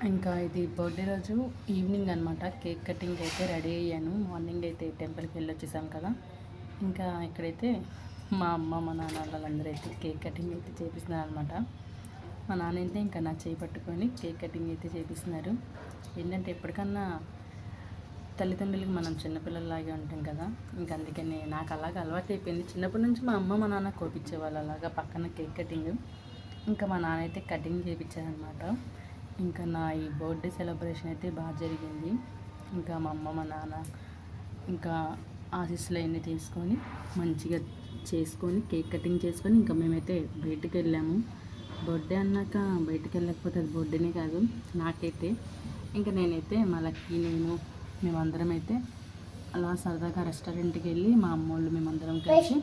ఇంకా ఇది బర్త్డే రోజు ఈవినింగ్ అనమాట. కేక్ కటింగ్ అయితే రెడీ అయ్యాను. మార్నింగ్ అయితే టెంపుల్కి వెళ్ళి వచ్చేసాం కదా. ఇంకా ఇక్కడైతే మా అమ్మ మా నాన్న వాళ్ళందరూ అయితే కేక్ కటింగ్ అయితే చేపిస్తున్నారు అనమాట. మా నాన్న అయితే ఇంకా నా చేయి పట్టుకొని కేక్ కటింగ్ అయితే చేపిస్తున్నారు. ఏంటంటే ఎప్పటికన్నా తల్లిదండ్రులకి మనం చిన్నపిల్లలాగే ఉంటాం కదా. ఇంకా అందుకని నాకు అలాగ అలవాటు అయిపోయింది. చిన్నప్పటి నుంచి మా అమ్మ మా నాన్న కోపించేవాళ్ళు అలాగా పక్కన కేక్ కటింగ్. ఇంకా మా నాన్న అయితే కటింగ్ చేయించారనమాట. ఇంకా నా ఈ బర్త్డే సెలబ్రేషన్ అయితే బాగా జరిగింది. ఇంకా మా అమ్మ మా నాన్న ఇంకా ఆశీస్సులు అవన్నీ తీసుకొని మంచిగా చేసుకొని కేక్ కటింగ్ చేసుకొని ఇంకా మేమైతే బయటికి వెళ్ళాము. బర్త్డే అన్నాక బయటికి వెళ్ళకపోతే అది బర్త్డేనే కాదు నాకైతే. ఇంకా నేనైతే మా లక్కీ మేమందరం అయితే అలా సరదాగా రెస్టారెంట్కి వెళ్ళి మా అమ్మోళ్ళు మేమందరం కలిసి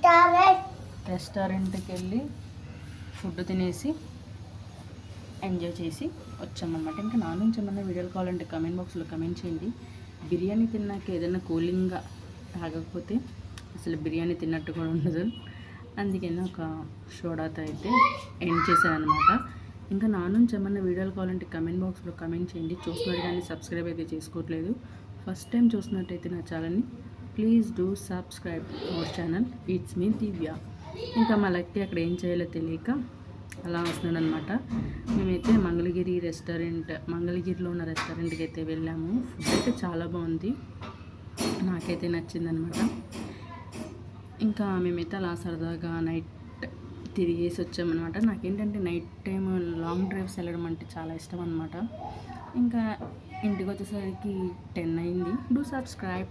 రెస్టారెంట్కి వెళ్ళి ఫుడ్ తినేసి ఎంజాయ్ చేసి వచ్చామన్నమాట. ఇంకా నా నుంచి ఏమన్నా వీడియోలు కావాలంటే కమెంట్ బాక్స్లో కమెంట్ చేయండి. బిర్యానీ తిన్నాక ఏదైనా కూలింగ్గా తాగకపోతే అసలు బిర్యానీ తిన్నట్టు కూడా ఉండదు. అందుకని ఒక సోడాతో అయితే ఎండ్ చేశానమాట. ఇంకా నా నుంచి ఏమన్నా వీడియోలు కావాలంటే కమెంట్ బాక్స్లో కమెంట్ చేయండి. చూస్తున్నారు కానీ సబ్స్క్రైబ్ అయితే చేసుకోవట్లేదు. ఫస్ట్ టైం చూసినట్టయితే నా ఛానల్ని please do subscribe our channel. It's me Divya. ఇంకా మా లక్కీ అక్కడ ఏం చేయాలో తెలియక అలా వస్తున్నాడు అనమాట. మేమైతే మంగళగిరిలో ఉన్న రెస్టారెంట్కి అయితే వెళ్ళాము. ఫుడ్ అయితే చాలా బాగుంది, నాకైతే నచ్చిందనమాట. ఇంకా మేమైతే అలా సరదాగా నైట్ తిరిగేసి వచ్చామన్నమాట. నాకేంటంటే నైట్ టైం లాంగ్ డ్రైవ్స్ వెళ్ళడం అంటే చాలా ఇష్టం అనమాట. ఇంకా ఇంటికి వచ్చేసరికి 10 అయింది. Do subscribe.